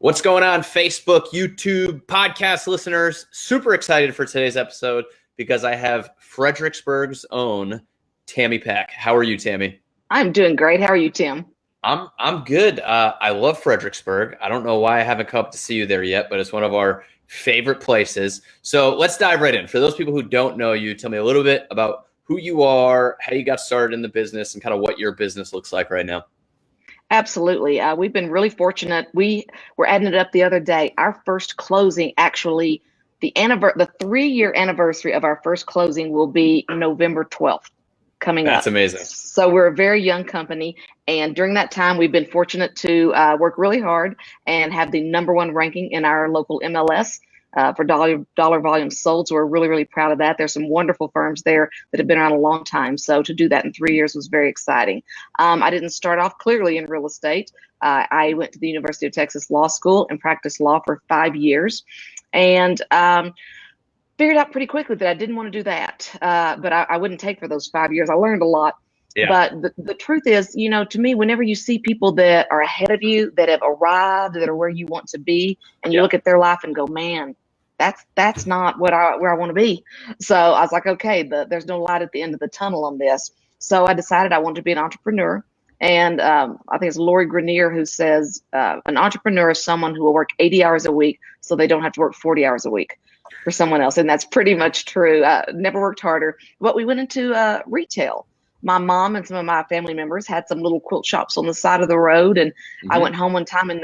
What's going on, Facebook, YouTube, podcast listeners? Super excited for today's episode because I have Fredericksburg's own Tammy Pack. How are you, Tammy? I'm doing great. How are you, Tim? I'm good. I love Fredericksburg. I don't know why I haven't come up to see you there yet, but it's one of our favorite places. So let's dive right in. For those people who don't know you, tell me a little bit about who you are, how you got started in the business, and kind of what your business looks like right now. Absolutely. We've been really fortunate. We were adding it up the other day. Our first closing, actually, the 3-year anniversary of our first closing will be November 12th coming up. That's amazing. So we're a very young company. And during that time, we've been fortunate to work really hard and have the #1 ranking in our local MLS. For dollar volume sold. So we're really, really proud of that. There's some wonderful firms there that have been around a long time. So to do that in 3 years was very exciting. I didn't start off clearly in real estate. I went to the University of Texas Law School and practiced law for 5 years, and figured out pretty quickly that I didn't want to do that. But I wouldn't take for those 5 years. I learned a lot. Yeah. But the truth is, to me, whenever you see people that are ahead of you, that have arrived, that are where you want to be, and you look at their life and go, man, that's not where I want to be. So I was like, okay, there's no light at the end of the tunnel on this. So I decided I wanted to be an entrepreneur. And I think it's Lori Grenier who says an entrepreneur is someone who will work 80 hours a week so they don't have to work 40 hours a week for someone else. And that's pretty much true. Never worked harder. But we went into retail. My mom and some of my family members had some little quilt shops on the side of the road. And I went home one time and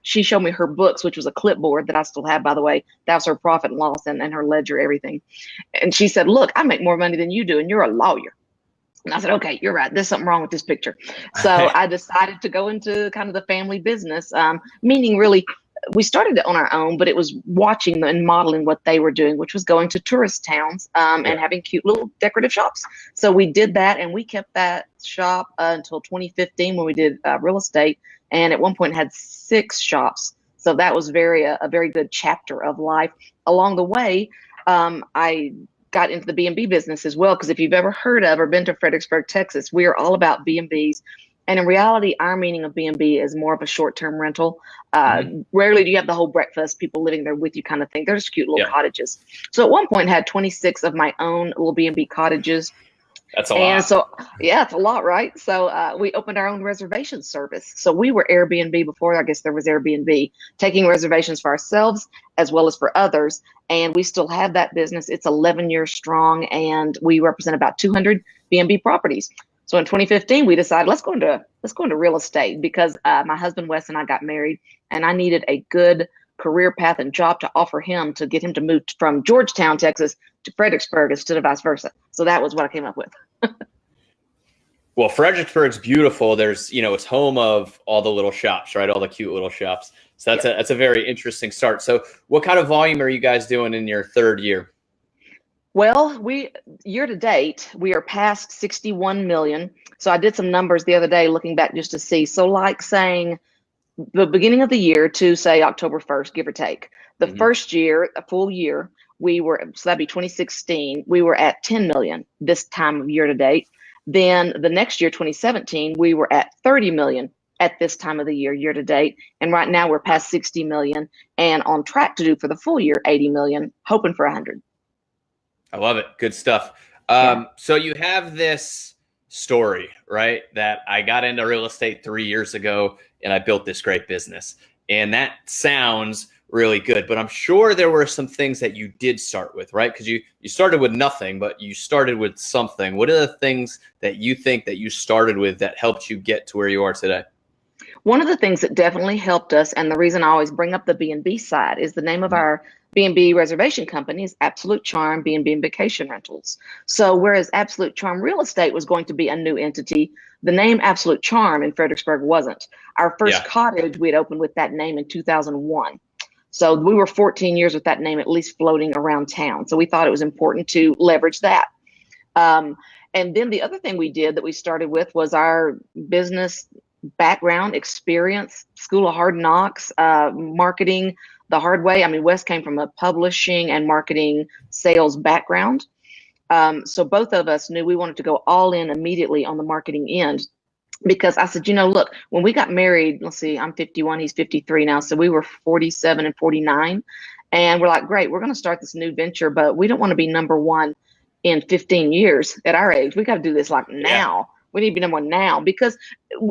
she showed me her books, which was a clipboard that I still have, by the way. That was her profit and loss and her ledger, everything. And she said, look, I make more money than you do, and you're a lawyer. And I said, okay, you're right. There's something wrong with this picture. So I decided to go into kind of the family business, meaning really, we started it on our own, but it was watching and modeling what they were doing, which was going to tourist towns and having cute little decorative shops. So we did that, and we kept that shop until 2015 when we did real estate. And at one point had 6 shops. So that was a very good chapter of life. Along the way, I got into the B&B business as well, because if you've ever heard of or been to Fredericksburg, Texas, we are all about B&Bs. And in reality, our meaning of B&B is more of a short-term rental. Rarely do you have the whole breakfast, people living there with you kind of thing. They're just cute little cottages. So at one point, I had 26 of my own little B&B cottages. That's a lot. And so, yeah, it's a lot, right? So we opened our own reservation service. So we were Airbnb before, I guess there was Airbnb, taking reservations for ourselves as well as for others. And we still have that business. It's 11 years strong, and we represent about 200 B&B properties. So in 2015, we decided let's go into real estate, because my husband Wes and I got married, and I needed a good career path and job to offer him to get him to move from Georgetown, Texas to Fredericksburg instead of vice versa. So that was what I came up with. Well, Fredericksburg's beautiful. There's, it's home of all the little shops, right? All the cute little shops. So that's a very interesting start. So what kind of volume are you guys doing in your 3rd year? Well, year to date, we are past 61 million. So I did some numbers the other day looking back just to see. So like saying the beginning of the year to say October 1st, give or take. The first year, a full year, so that'd be 2016, we were at 10 million this time of year to date. Then the next year, 2017, we were at 30 million at this time of the year to date. And right now we're past 60 million and on track to do for the full year, 80 million, hoping for 100. I love it. Good stuff. So you have this story, right? That I got into real estate 3 years ago and I built this great business. And that sounds really good, but I'm sure there were some things that you did start with, right? Because you started with nothing, but you started with something. What are the things that you think that you started with that helped you get to where you are today? One of the things that definitely helped us, and the reason I always bring up the B&B side, is the name of our B&B reservation company is Absolute Charm B&B and Vacation Rentals. So whereas Absolute Charm Real Estate was going to be a new entity, the name Absolute Charm in Fredericksburg wasn't. Our first cottage we had opened with that name in 2001. So we were 14 years with that name at least floating around town. So we thought it was important to leverage that. And then the other thing we did that we started with was our business background experience, School of Hard Knocks, marketing the hard way. I mean, Wes came from a publishing and marketing sales background. So both of us knew we wanted to go all in immediately on the marketing end. because I said, look, when we got married, let's see, I'm 51, he's 53 now. So we were 47 and 49. And we're like, great, we're going to start this new venture, but we don't want to be number one in 15 years at our age. We got to do this like Yeah. now. We need to be number one now, because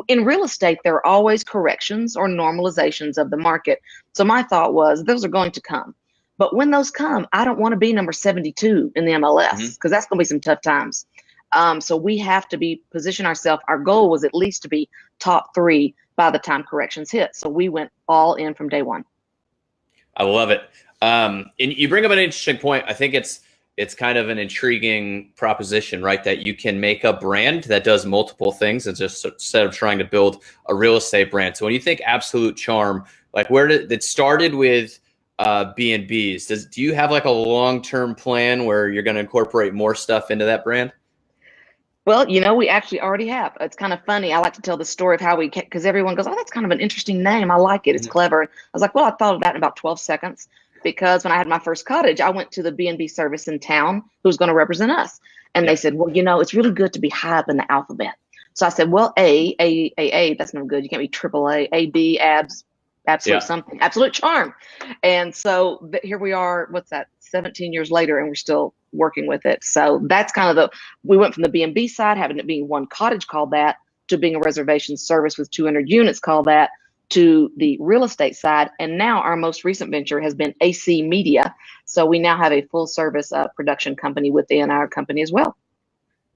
in real estate, there are always corrections or normalizations of the market. So my thought was those are going to come. But when those come, I don't want to be number 72 in the MLS, because that's going to be some tough times. So we have to position ourselves. Our goal was at least to be top 3 by the time corrections hit. So we went all in from day one. I love it. And you bring up an interesting point. I think it's kind of an intriguing proposition, right? That you can make a brand that does multiple things, and just instead of trying to build a real estate brand. So when you think Absolute Charm, like where did it started with B&Bs? Do you have like a long-term plan where you're going to incorporate more stuff into that brand? Well, we actually already have. It's kind of funny. I like to tell the story of how because everyone goes, oh, that's kind of an interesting name. I like it. It's clever. I was like, well, I thought of that in about 12 seconds, because when I had my first cottage, I went to the B&B service in town who was going to represent us. And they said, well, it's really good to be high up in the alphabet. So I said, well, A, that's no good. You can't be triple A, B, abs, absolute something, Absolute Charm. And so here we are, what's that, 17 years later, and we're still working with it. So that's kind of we went from the B&B side, having it being one cottage called that, to being a reservation service with 200 units called that, to the real estate side. And now our most recent venture has been AC Media. So we now have a full service production company within our company as well.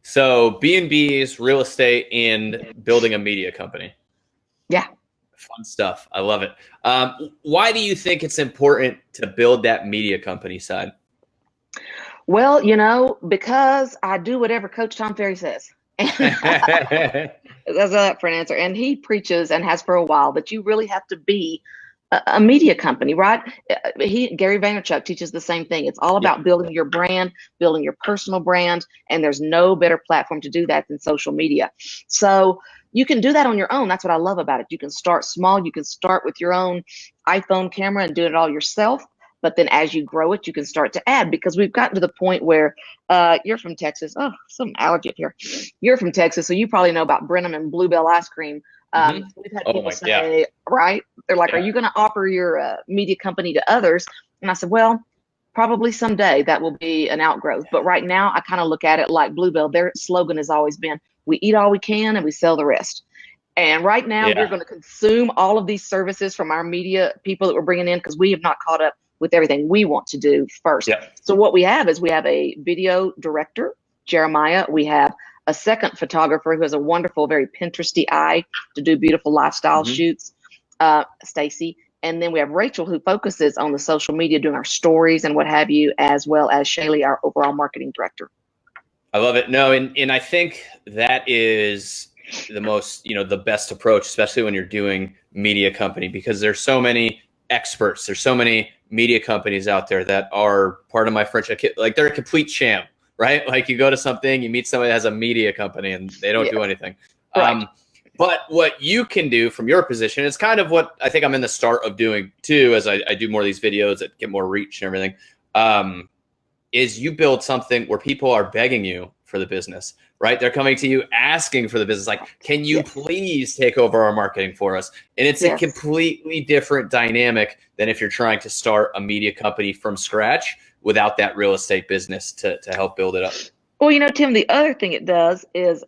So B&B's, real estate, and building a media company. Yeah. Fun stuff. I love it. Why do you think it's important to build that media company side? Well, because I do whatever Coach Tom Ferry says. That's that for an answer. And he preaches, and has for a while, that you really have to be a media company, right? Gary Vaynerchuk teaches the same thing. It's all about building your brand, building your personal brand, and there's no better platform to do that than social media. So you can do that on your own. That's what I love about it. You can start small. You can start with your own iPhone camera and do it all yourself. But then as you grow it, you can start to add, because we've gotten to the point where you're from Texas. Oh, some allergy up here. You're from Texas, so you probably know about Brenham and Bluebell ice cream. We've had people say, right? They're like, are you going to offer your media company to others? And I said, well, probably someday that will be an outgrowth. But right now, I kind of look at it like Bluebell. Their slogan has always been, we eat all we can and we sell the rest. And right now, we're going to consume all of these services from our media people that we're bringing in, because we have not caught up with everything we want to do first. So what we have is we have a video director, Jeremiah. We have a second photographer who has a wonderful, very Pinteresty eye to do beautiful lifestyle shoots, Stacy. And then we have Rachel, who focuses on the social media, doing our stories and what have you, as well as Shaylee, our overall marketing director. I love it. No, and I think that is the most, the best approach, especially when you're doing media company, because there's so many experts. There's so many media companies out there that are, part of my French, like they're a complete sham, right? Like you go to something, you meet somebody that has a media company and they don't do anything. Right. But what you can do from your position, it's kind of what I think I'm in the start of doing too, as I do more of these videos that get more reach and everything, is you build something where people are begging you for the business, right? They're coming to you asking for the business. Like, can you please take over our marketing for us? And it's a completely different dynamic than if you're trying to start a media company from scratch without that real estate business to help build it up. Well, Tim, the other thing it does is,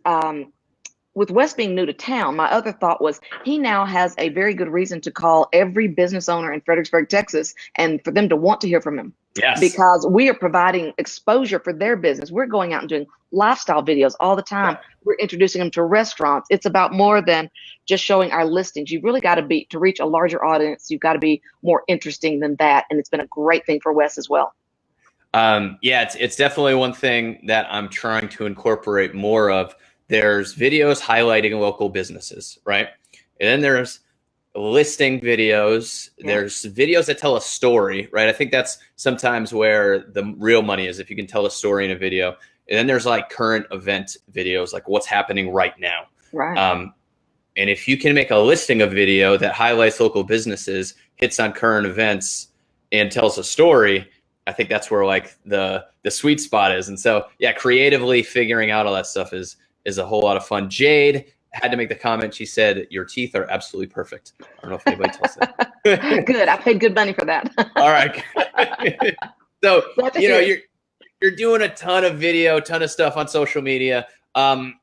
with Wes being new to town, my other thought was he now has a very good reason to call every business owner in Fredericksburg, Texas, and for them to want to hear from him. Yes. Because we are providing exposure for their business. We're going out and doing lifestyle videos all the time. Yeah. We're introducing them to restaurants. It's about more than just showing our listings. You've really got to to reach a larger audience. You've got to be more interesting than that. And it's been a great thing for Wes as well. It's definitely one thing that I'm trying to incorporate more of. There's videos highlighting local businesses, right? And then there's listing videos. Yeah. There's videos that tell a story, right? I think that's sometimes where the real money is, if you can tell a story in a video. And then there's like current event videos, like what's happening right now. Right. And if you can make a listing of video that highlights local businesses, hits on current events, and tells a story, I think that's where like the sweet spot is. And so, yeah, creatively figuring out all that stuff is a whole lot of fun. Jade, had to make the comment. She said, "Your teeth are absolutely perfect." I don't know if anybody tells that. Good. I paid good money for that. All right. So, you're doing a ton of stuff on social media.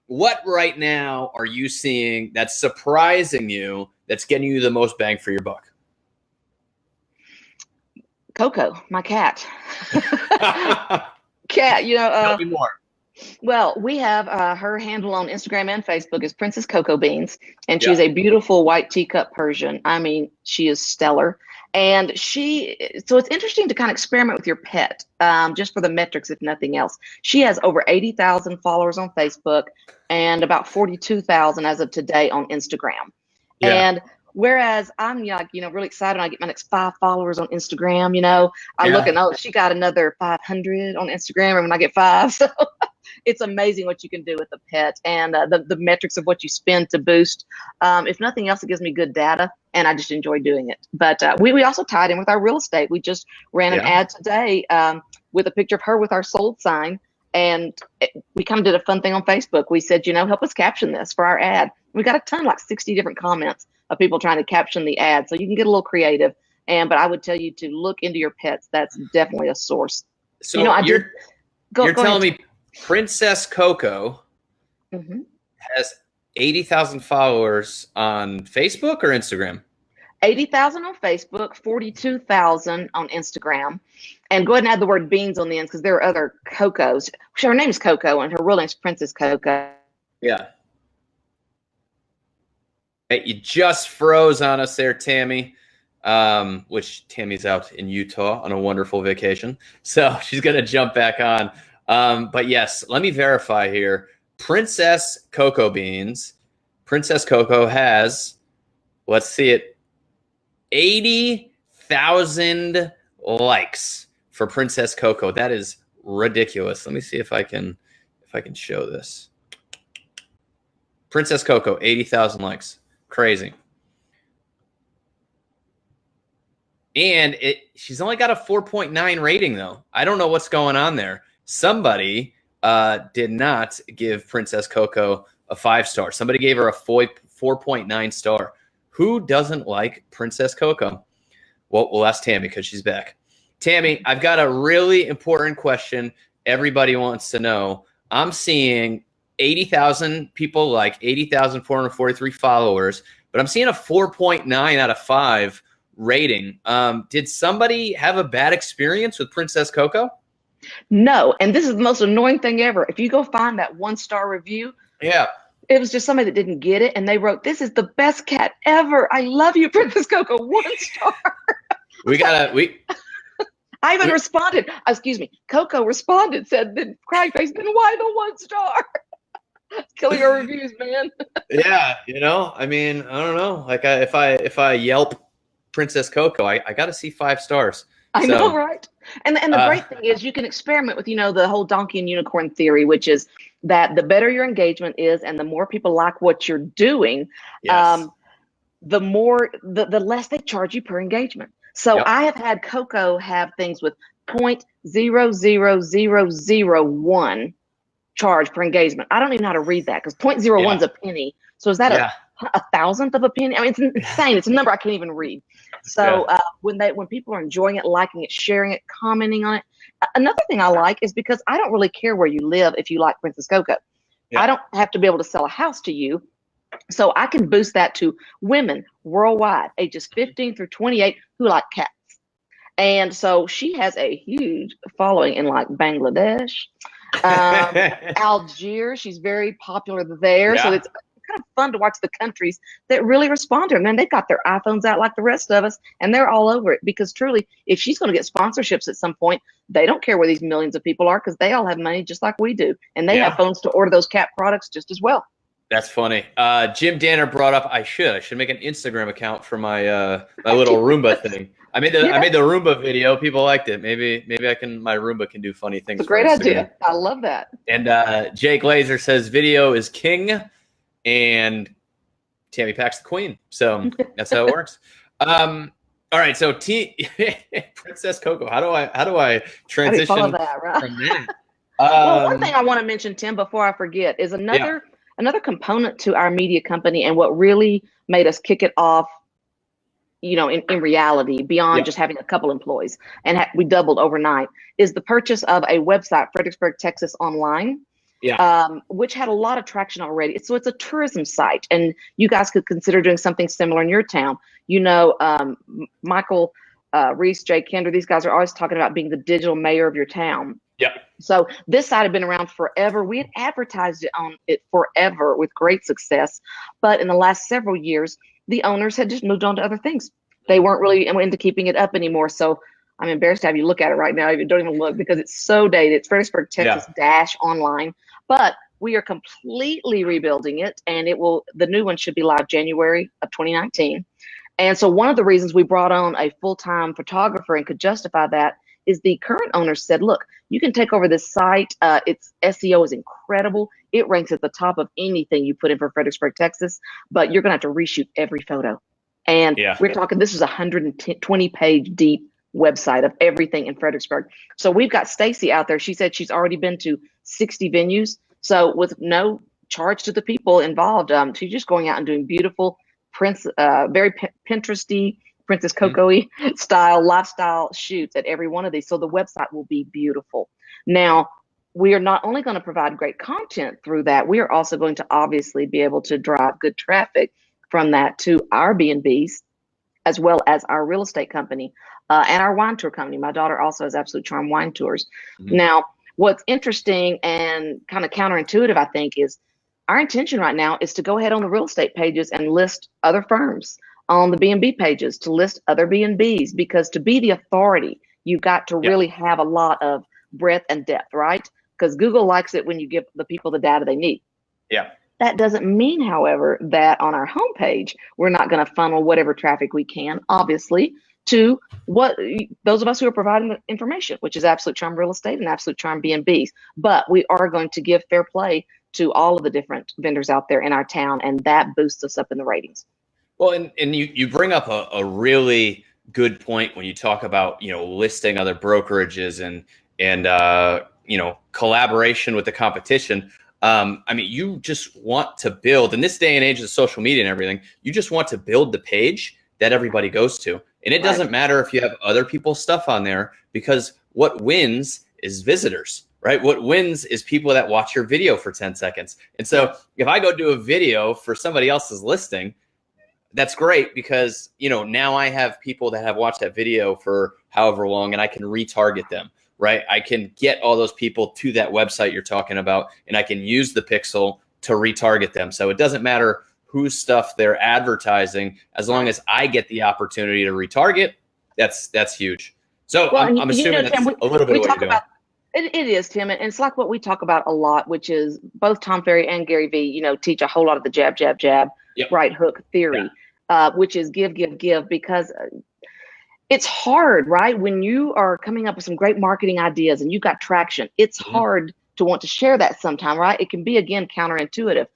What right now are you seeing that's surprising you, that's getting you the most bang for your buck? Coco, my cat. Cat, Tell me more. Well, we have her handle on Instagram and Facebook is Princess Coco Beans, and she's a beautiful white teacup Persian. I mean, she is stellar. And so it's interesting to kind of experiment with your pet, just for the metrics, if nothing else. She has over 80,000 followers on Facebook and about 42,000 as of today on Instagram. Yeah. And whereas I'm like, really excited when I get my next 5 followers on Instagram, I look and, oh, she got another 500 on Instagram, and when I get 5. So it's amazing what you can do with a pet, and the metrics of what you spend to boost. If nothing else, it gives me good data, and I just enjoy doing it. But we also tied in with our real estate. We just ran an ad today with a picture of her with our sold sign, and we kind of did a fun thing on Facebook. We said, help us caption this for our ad. We got a ton, like 60 different comments of people trying to caption the ad, so you can get a little creative. But I would tell you to look into your pets. That's definitely a source. So you're telling me Princess Coco has 80,000 followers on Facebook or Instagram? 80,000 on Facebook, 42,000 on Instagram. And go ahead and add the word beans on the end, because there are other Cocos. Her name is Coco, and her real name is Princess Coco. Yeah. Hey, you just froze on us there, Tammy. Which Tammy's out in Utah on a wonderful vacation, so she's gonna jump back on. But yes, let me verify here. Princess Coco Beans. Princess Coco has, let's see it, 80,000 likes for Princess Coco. That is ridiculous. Let me see if I can show this. Princess Coco, 80,000 likes. Crazy. And she's only got a 4.9 rating, though. I don't know what's going on there. Somebody did not give Princess Coco a 5-star. Somebody gave her a 4.9 star. Who doesn't like Princess Coco? Well, we'll ask Tammy because she's back. Tammy, I've got a really important question everybody wants to know. I'm seeing 80,000 people, like 80,443 followers, but I'm seeing a 4.9 out of 5 rating. Did somebody have a bad experience with Princess Coco? No, and this is the most annoying thing ever. If you go find that 1-star review, it was just somebody that didn't get it, and they wrote, "This is the best cat ever. I love you, Princess Coco." 1 star. I even responded. Excuse me. Coco responded, said, "Then crying face, then why the 1 star?" Killing your reviews, man. Yeah, I mean, I don't know. Like, if I Yelp Princess Coco, I got to see 5 stars. I know, right? And the great thing is you can experiment with, the whole donkey and unicorn theory, which is that the better your engagement is and the more people like what you're doing, the less they charge you per engagement. So I have had Coco have things with 0.00001 charge per engagement. I don't even know how to read that, because 0.01 is a penny. So is that a thousandth of a penny? I mean, it's insane. It's a number I can't even read. So when people are enjoying it, liking it, sharing it, commenting on it. Another thing I like is because I don't really care where you live if you like Princess Coco. I don't have to be able to sell a house to you. So I can boost that to women worldwide, ages 15 through 28, who like cats. And so she has a huge following in like Bangladesh, Algiers. She's very popular there. So it's kind of fun to watch the countries that really respond to her. And then they've got their iPhones out like the rest of us, and they're all over it, because truly, if she's going to get sponsorships at some point, they don't care where these millions of people are, because they all have money just like we do. And they have phones to order those cat products just as well. That's funny. Jim Danner brought up I should make an Instagram account for my my little Roomba thing. I made the Roomba video. People liked it. Maybe my Roomba can do funny things. It's a great idea. I love that. And Jake Laser says video is king, and Tammy Pack's the queen. So that's how it works. All right. So Princess Coco. How do I transition that, right? from that? Well, one thing I want to mention, Tim, before I forget, is another another component to our media company, and what really made us kick it off, in reality, beyond just having a couple employees, and we doubled overnight, is the purchase of a website, Fredericksburg, Texas Online, which had a lot of traction already. So it's a tourism site, and you guys could consider doing something similar in your town. Michael Reese, Jay Kinder, these guys are always talking about being the digital mayor of your town. Yeah. So this site had been around forever. We had advertised it forever with great success. But in the last several years, the owners had just moved on to other things. They weren't really into keeping it up anymore. So I'm embarrassed to have you look at it right now. You don't even look, because it's so dated. It's Fredericksburg, Texas -online. But we are completely rebuilding it, and the new one should be live January of 2019. And so one of the reasons we brought on a full-time photographer and could justify that is the current owner said, look, you can take over this site. Its SEO is incredible. It ranks at the top of anything you put in for Fredericksburg, Texas, but you're going to have to reshoot every photo. And we're talking, this is a 120-page deep website of everything in Fredericksburg. So we've got Stacy out there. She said she's already been to 60 venues. So with no charge to the people involved, she's just going out and doing beautiful very Pinteresty, Princess Coco-y style lifestyle shoots at every one of these. So the website will be beautiful. Now, we are not only going to provide great content through that, we are also going to obviously be able to drive good traffic from that to our B&Bs, as well as our real estate company and our wine tour company. My daughter also has Absolute Charm Wine Tours. Now, what's interesting and kind of counterintuitive, I think, is our intention right now is to go ahead on the real estate pages and list other firms, on the B&B pages to list other B&Bs, because to be the authority, you've got to really have a lot of breadth and depth, right? Because Google likes it when you give the people the data they need. Yeah. That doesn't mean, however, that on our homepage, we're not going to funnel whatever traffic we can, obviously, to those of us who are providing the information, which is Absolute Charm Real Estate and Absolute Charm B&Bs. But we are going to give fair play to all of the different vendors out there in our town, and that boosts us up in the ratings. Well, and you bring up a really good point when you talk about, listing other brokerages and collaboration with the competition. You just want to build, in this day and age of social media and everything, you just want to build the page that everybody goes to. And it doesn't matter if you have other people's stuff on there, because what wins is visitors, right? What wins is people that watch your video for 10 seconds. And so if I go do a video for somebody else's listing, that's great, because, now I have people that have watched that video for however long, and I can retarget them, right? I can get all those people to that website you're talking about, and I can use the pixel to retarget them. So it doesn't matter whose stuff they're advertising, as long as I get the opportunity to retarget. That's huge. So I'm assuming that's Tim, a little bit of what you're doing. It is, Tim, and it's like what we talk about a lot, which is both Tom Ferry and Gary Vee, teach a whole lot of the jab, jab, jab, right hook theory, which is give, because it's hard, right? When you are coming up with some great marketing ideas and you've got traction, it's hard to want to share that sometime, right? It can be, again, counterintuitive.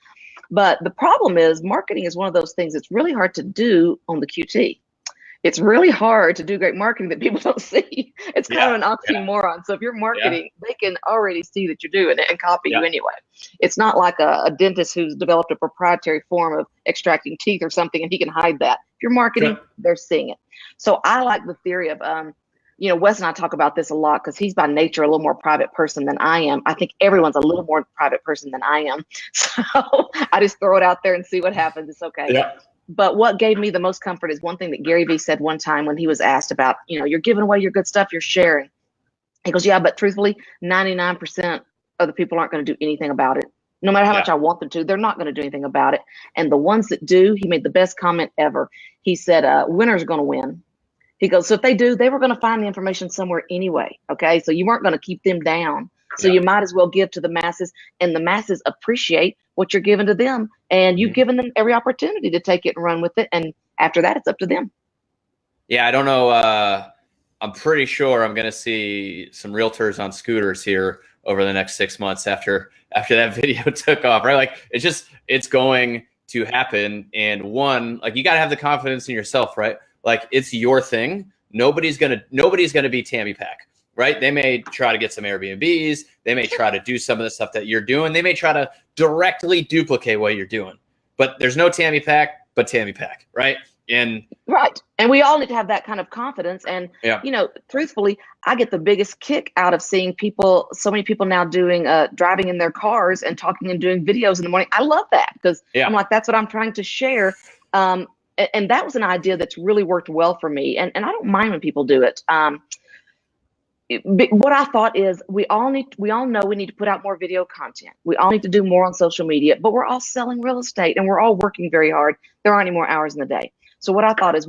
But the problem is, marketing is one of those things that's really hard to do on the QT. It's really hard to do great marketing that people don't see. It's kind of an oxymoron. So if you're marketing, they can already see that you're doing it and copy you anyway. It's not like a dentist who's developed a proprietary form of extracting teeth or something, and he can hide that. If you're marketing, they're seeing it. So I like the theory of, Wes and I talk about this a lot, because he's by nature a little more private person than I am. I think everyone's a little more private person than I am. So I just throw it out there and see what happens. It's okay. Yeah. But what gave me the most comfort is one thing that Gary Vee said one time when he was asked about, you're giving away your good stuff, you're sharing. He goes, yeah, but truthfully, 99% of the people aren't going to do anything about it. No matter how much I want them to, they're not going to do anything about it. And the ones that do, he made the best comment ever. He said, winners are going to win. He goes, so if they do, they were going to find the information somewhere anyway. Okay. So you weren't going to keep them down. So you might as well give to the masses, and the masses appreciate what you're giving to them. And you've given them every opportunity to take it and run with it. And after that, it's up to them. Yeah. I don't know. I'm pretty sure I'm going to see some realtors on scooters here over the next 6 months after that video took off, right? Like it's going to happen. And one, like, you got to have the confidence in yourself, right? Like, it's your thing. Nobody's gonna be Tammy Pack, right? They may try to get some Airbnbs. They may try to do some of the stuff that you're doing. They may try to directly duplicate what you're doing. But there's no Tammy Pack, but Tammy Pack, right? And right. And we all need to have that kind of confidence. And, truthfully, I get the biggest kick out of seeing so many people now doing driving in their cars and talking and doing videos in the morning. I love that because I'm like, that's what I'm trying to share. And that was an idea that's really worked well for me. And I don't mind when people do it. What I thought is we all know we need to put out more video content. We all need to do more on social media, but we're all selling real estate and we're all working very hard. There aren't any more hours in the day. So what I thought is,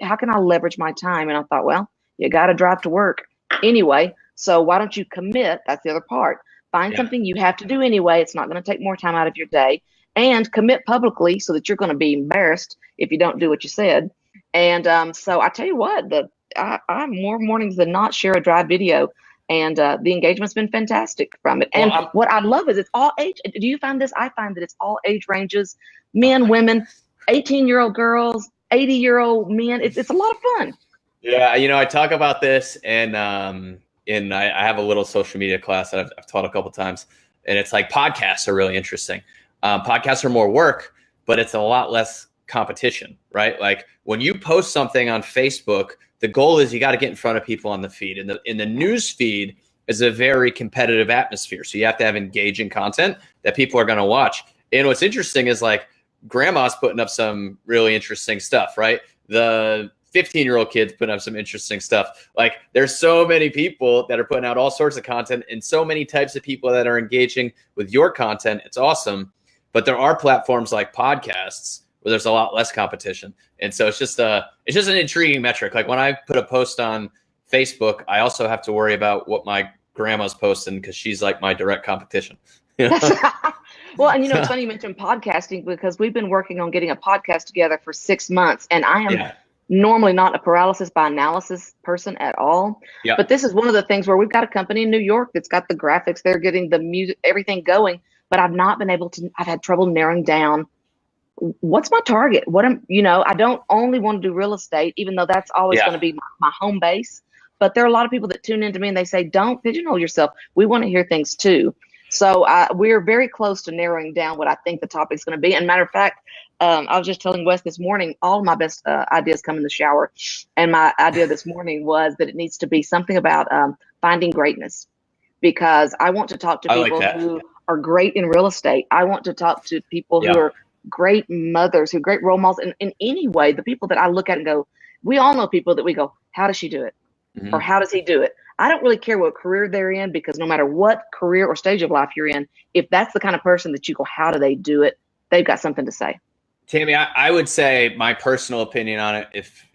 how can I leverage my time? And I thought, well, you got to drive to work anyway. So why don't you commit? That's the other part. Find something you have to do anyway. It's not going to take more time out of your day, and commit publicly so that you're going to be embarrassed if you don't do what you said. And so I tell you what, I more mornings than not share a drive video, and the engagement's been fantastic from it. And what I love is it's all age. Do you find this? I find that it's all age ranges, men, women, 18-year-old girls, 80-year-old men. It's a lot of fun. Yeah, I talk about this, and I have a little social media class that I've taught a couple times, and it's like podcasts are really interesting. Podcasts are more work, but it's a lot less competition, right? Like when you post something on Facebook, the goal is you got to get in front of people on the feed. And in the news feed is a very competitive atmosphere. So you have to have engaging content that people are going to watch. And what's interesting is like grandma's putting up some really interesting stuff, right? The 15-year-old kids putting up some interesting stuff. Like there's so many people that are putting out all sorts of content and so many types of people that are engaging with your content. It's awesome. But there are platforms like podcasts where there's a lot less competition. And so it's just an intriguing metric. Like when I put a post on Facebook, I also have to worry about what my grandma's posting because she's like my direct competition. Well, and it's funny you mentioned podcasting because we've been working on getting a podcast together for 6 months, and I am normally not a paralysis by analysis person at all. Yep. But this is one of the things where we've got a company in New York that's got the graphics, they're getting the music, everything going, but I've not been able to, I've had trouble narrowing down what's my target? I don't only want to do real estate, even though that's always going to be my home base. But there are a lot of people that tune into me and they say, don't pigeonhole yourself. We want to hear things too. So we're very close to narrowing down what I think the topic's going to be. And matter of fact, I was just telling Wes this morning, all of my best ideas come in the shower. And my idea this morning was that it needs to be something about finding greatness, because I want to talk to people who are great in real estate. I want to talk to people who are great mothers, who are great role models. And in any way, the people that I look at and go, we all know people that we go, how does she do it? Mm-hmm. Or how does he do it? I don't really care what career they're in, because no matter what career or stage of life you're in, if that's the kind of person that you go, how do they do it? They've got something to say. Tammy, I would say my personal opinion on it, if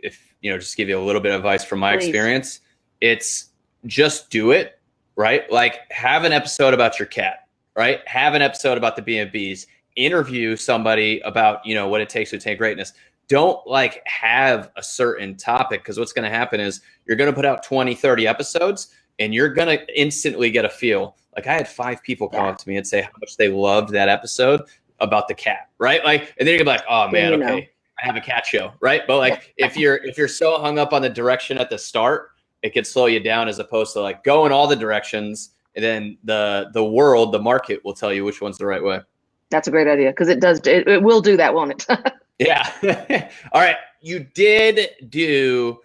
just give you a little bit of advice from my experience, it's just do it, right? Like have an episode about your cat, right? Have an episode about the B&Bs, interview somebody about, what it takes to attain greatness. Don't have a certain topic, because what's going to happen is you're going to put out 20, 30 episodes and you're going to instantly get a feel. Like I had 5 people come up to me and say how much they loved that episode about the cat, right? And then you're gonna be like, oh man, okay, I have a cat show, right? But if you're so hung up on the direction at the start, it could slow you down, as opposed to go in all the directions, and then the world, the market will tell you which one's the right way. That's a great idea, because it will do that, won't it? Yeah. All right. You did do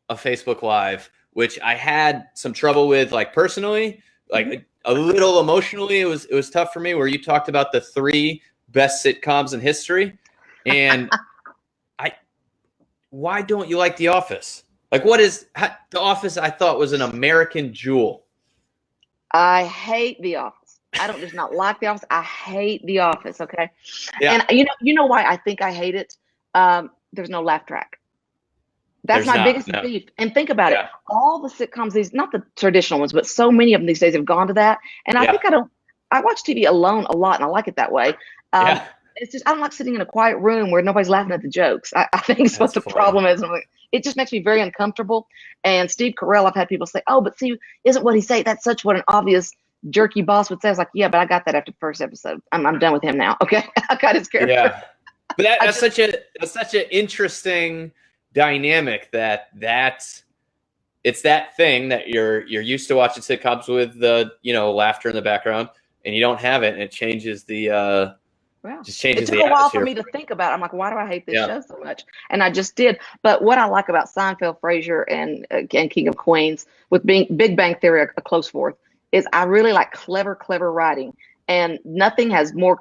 a Facebook Live, which I had some trouble with, personally, a little emotionally. It was tough for me, where you talked about the 3 best sitcoms in history. And why don't you like The Office? The Office I thought was an American jewel. I hate The Office. I don't just not like The Office. I hate The Office. Okay. Yeah. And you know why I think I hate it? There's no laugh track. That's my biggest beef. And think about it. All the sitcoms, not the traditional ones, but so many of them these days have gone to that. And I think I watch TV alone a lot, and I like it that way. It's just, I don't like sitting in a quiet room where nobody's laughing at the jokes. I think it's what the problem is. It just makes me very uncomfortable. And Steve Carell, I've had people say, oh, but see, isn't what he say? That's such what an obvious jerky boss would say. I was like, yeah, but I got that after the first episode. I'm done with him now. Okay. I got his character. Yeah. But that's such an interesting dynamic that it's that thing that you're used to watching sitcoms with the, laughter in the background, and you don't have it, and it changes the just changes it took the a while for atmosphere. me to think about it. I'm like, why do I hate this Yeah. show so much? And I just did. But what I like about Seinfeld, Frasier, and King of Queens, with being Big Bang Theory a close fourth, is I really like clever writing. And nothing has more.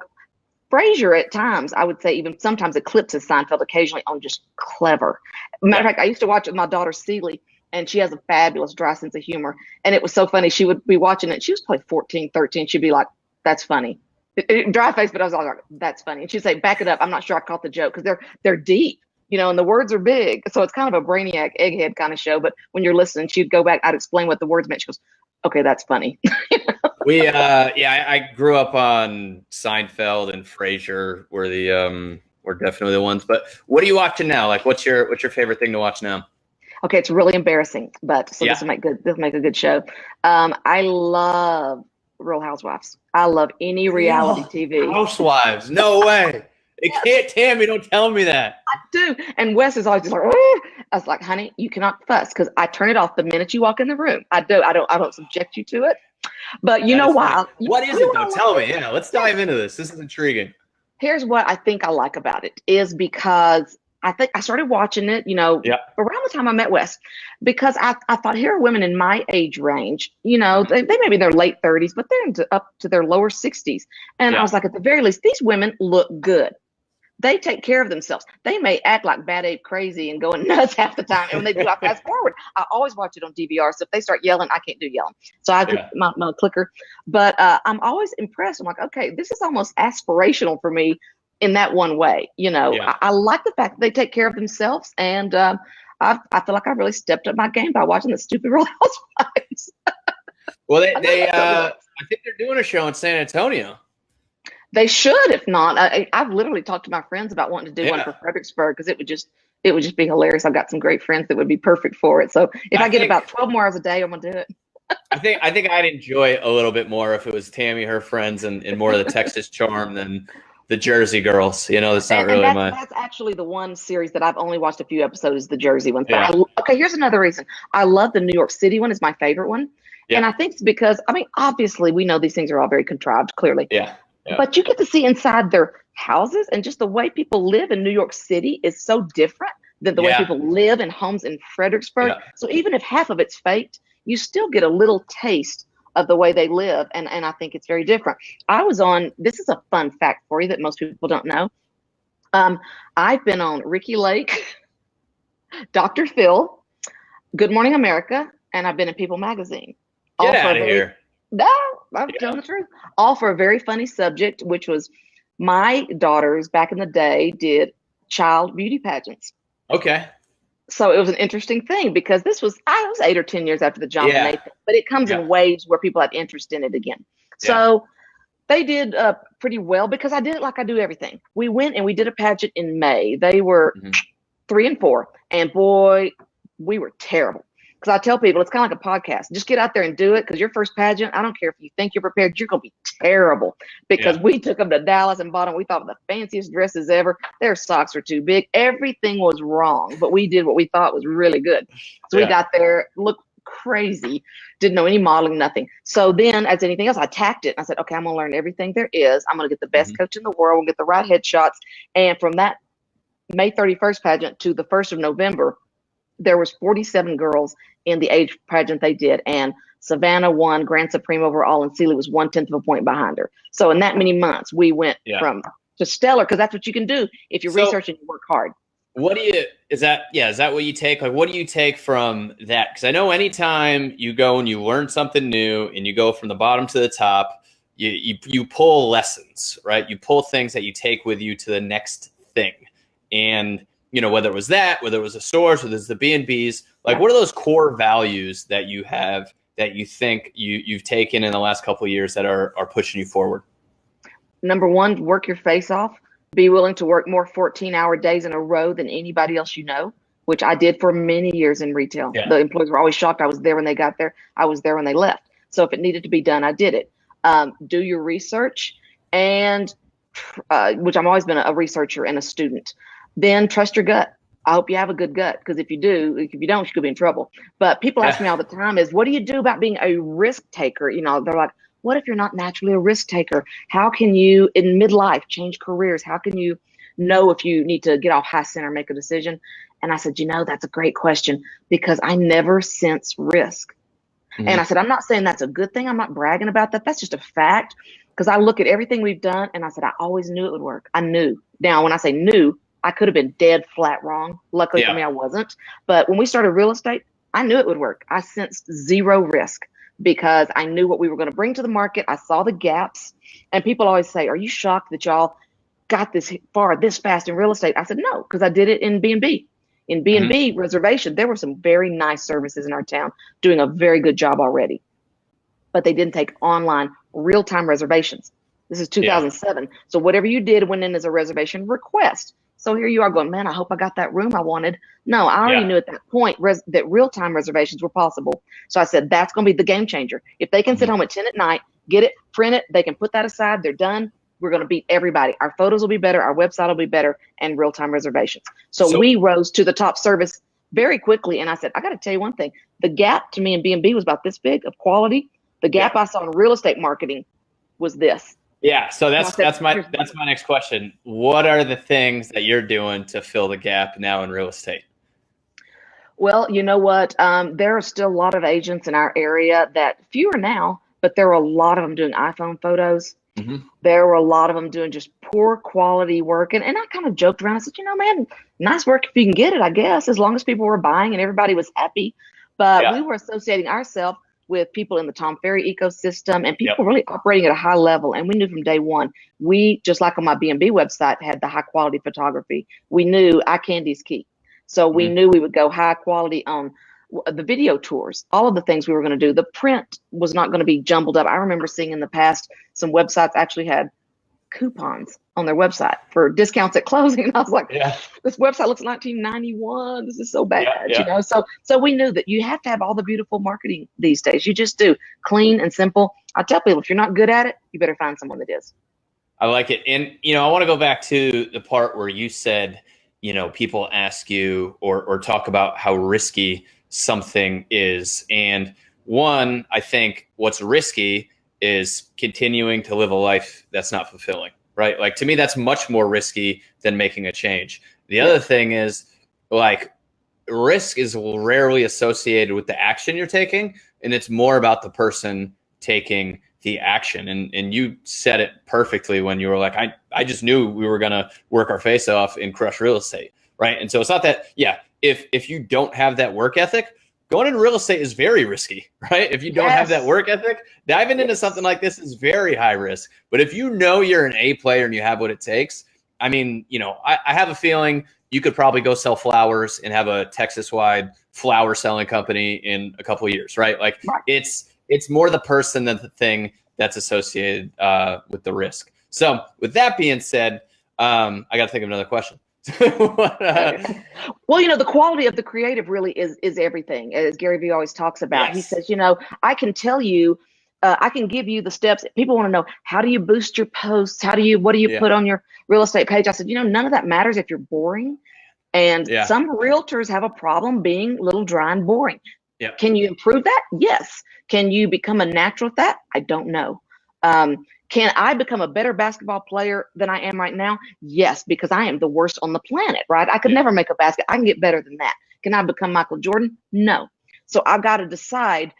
Frasier at times, I would say, even sometimes eclipses Seinfeld occasionally on just clever. Matter of fact, I used to watch it with my daughter Celie, and she has a fabulous dry sense of humor. And it was so funny. She would be watching it. She was probably 14, 13. She'd be like, that's funny. Dry face, but I was like, that's funny. And she'd say, back it up. I'm not sure I caught the joke, because they're deep, and the words are big. So it's kind of a brainiac egghead kind of show. But when you're listening, she'd go back. I'd explain what the words meant. She goes, okay, that's funny. I grew up on Seinfeld and Frasier were definitely the ones. But what are you watching now? Like, what's your favorite thing to watch now? Okay, it's really embarrassing, but this will make a good show. I love Real Housewives. I love any reality TV. Housewives, no way. It can't, Tammy, don't tell me that. I do. And Wes is always just like, oh. I was like, honey, you cannot fuss, because I turn it off the minute you walk in the room. I don't subject you to it. But you know why? What is it though? Tell me. Yeah, let's dive into this. This is intriguing. Here's what I think I like about it, is because I think I started watching it, around the time I met Wes, because I thought, here are women in my age range, they may be in their late 30s, but they're up to their lower 60s. And I was like, at the very least, these women look good. They take care of themselves. They may act like bad ape crazy and going nuts half the time. And when they do, I fast forward. I always watch it on DVR. So if they start yelling, I can't do yelling. So I do my clicker. But I'm always impressed. I'm like, okay, this is almost aspirational for me in that one way. I like the fact that they take care of themselves. And I feel like I really stepped up my game by watching the stupid Real Housewives. Well, I think they're doing a show in San Antonio. They should. If not, I've literally talked to my friends about wanting to do one for Fredericksburg, because it would just be hilarious. I've got some great friends that would be perfect for it. So if I get about 12 more hours a day, I'm gonna do it. I think I'd enjoy it a little bit more if it was Tammy, her friends, and more of the Texas charm than the Jersey girls. That's not really my. That's actually the one series that I've only watched a few episodes, the Jersey one. Okay, here's another reason. I love the New York City one. Is my favorite one. Yeah. And I think it's because, obviously we know these things are all very contrived, clearly. Yeah. But you get to see inside their houses, and just the way people live in New York City is so different than the way people live in homes in Fredericksburg. Yeah. So even if half of it's faked, you still get a little taste of the way they live. And I think it's very different. This is a fun fact for you that most people don't know. I've been on Ricky Lake, Dr. Phil, Good Morning America, and I've been in People Magazine. Get out of here. No, I'm telling the truth. All for a very funny subject, which was my daughters back in the day did child beauty pageants. Okay. So it was an interesting thing, because I was 8 or 10 years after the John and Nathan, but it comes in waves where people have interest in it again. So they did pretty well, because I did it like I do everything. We went and we did a pageant in May. They were 3 and 4, and boy, we were terrible. Because I tell people, it's kind of like a podcast. Just get out there and do it, because your first pageant, I don't care if you think you're prepared, you're going to be terrible. Because we took them to Dallas and bought them. We thought of the fanciest dresses ever. Their socks were too big. Everything was wrong, but we did what we thought was really good. So we got there, looked crazy, didn't know any modeling, nothing. So then, as anything else, I tacked it. I said, okay, I'm going to learn everything there is. I'm going to get the best coach in the world. We'll get the right headshots. And from that May 31st pageant to the 1st of November, there was 47 girls in the age pageant they did, and Savannah won Grand Supreme overall, and Celie was 1/10 of a point behind her. So in that many months, we went from to stellar, because that's what you can do if you research and you work hard. Is that what you take? Like, what do you take from that? Because I know anytime you go and you learn something new and you go from the bottom to the top, you pull lessons, right? You pull things that you take with you to the next thing. And whether it was the stores, whether it's the B&Bs, like what are those core values that you have that you think you've taken in the last couple of years that are pushing you forward? Number one, work your face off. Be willing to work more 14-hour days in a row than anybody else which I did for many years in retail. Yeah. The employees were always shocked I was there when they got there. I was there when they left. So if it needed to be done, I did it. Do your research, and which I've always been a researcher and a student. Then trust your gut. I hope you have a good gut, because if you do, if you don't, you could be in trouble. But people ask me all the time is, what do you do about being a risk taker? You know, they're like, what if you're not naturally a risk taker? How can you in midlife change careers? How can you know if you need to get off high center, make a decision? And I said, you know, that's a great question, because I never sense risk. Mhm. And I said, I'm not saying that's a good thing. I'm not bragging about that. That's just a fact. Because I look at everything we've done and I said, I always knew it would work. I knew. Now, when I say knew, I could have been dead flat wrong. Luckily for me, I wasn't. But when we started real estate, I knew it would work. I sensed zero risk because I knew what we were going to bring to the market. I saw the gaps. And people always say, are you shocked that y'all got this far this fast in real estate? I said, no, because I did it in B&B. In B&B reservation, there were some very nice services in our town doing a very good job already. But they didn't take online real-time reservations. This is 2007. Yeah. So whatever you did went in as a reservation request. So here you are going, man, I hope I got that room I wanted. No, I already knew at that point that real-time reservations were possible. So I said, that's going to be the game changer. If they can sit home at 10 at night, get it, print it, they can put that aside, they're done. We're going to beat everybody. Our photos will be better. Our website will be better, and real-time reservations. So we rose to the top service very quickly. And I said, I got to tell you one thing. The gap to me in B&B was about this big of quality. The gap I saw in real estate marketing was this. Yeah. So that's my next question. What are the things that you're doing to fill the gap now in real estate? Well, you know what? There are still a lot of agents in our area that, fewer now, but there were a lot of them doing iPhone photos. There were a lot of them doing just poor quality work. And I kind of joked around. I said, you know, man, nice work if you can get it, I guess, as long as people were buying and everybody was happy. But we were associating ourselves with people in the Tom Ferry ecosystem and people really operating at a high level. And we knew from day one, we, just like on my B&B website, had the high quality photography. We knew eye candy's key. So we knew we would go high quality on the video tours, all of the things we were going to do. The print was not going to be jumbled up. I remember seeing in the past some websites actually had coupons on their website for discounts at closing. And I was like, this website looks 1991. This is so bad, you know? So we knew that you have to have all the beautiful marketing these days. You just do. Clean and simple. I tell people, if you're not good at it, you better find someone that is. I like it. And, you know, I want to go back to the part where you said, you know, people ask you or talk about how risky something is. And one, I think what's risky is continuing to live a life that's not fulfilling, right? Like, to me, that's much more risky than making a change. The other thing is, like, risk is rarely associated with the action you're taking, and it's more about the person taking the action. And you said it perfectly when you were like, I just knew we were going to work our face off and crush real estate, right? And so it's not that, if you don't have that work ethic, going into real estate is very risky, right? If you don't have that work ethic, diving into something like this is very high risk. But if you know you're an A player and you have what it takes, I mean, you know, I have a feeling you could probably go sell flowers and have a Texas-wide flower selling company in a couple of years, right? Like, it's more the person than the thing that's associated with the risk. So with that being said, I got to think of another question. Well, you know, the quality of the creative really is everything, as Gary Vee always talks about. He says, you know, I can tell you, I can give you the steps. People want to know, how do you boost your posts? What do you put on your real estate page? I said, you know, none of that matters if you're boring. And some realtors have a problem being a little dry and boring. Can you improve that? Yes. Can you become a natural at that? I don't know. Can I become a better basketball player than I am right now? Yes, because I am the worst on the planet, right? I could never make a basket. I can get better than that. Can I become Michael Jordan? No. So I've got to decide,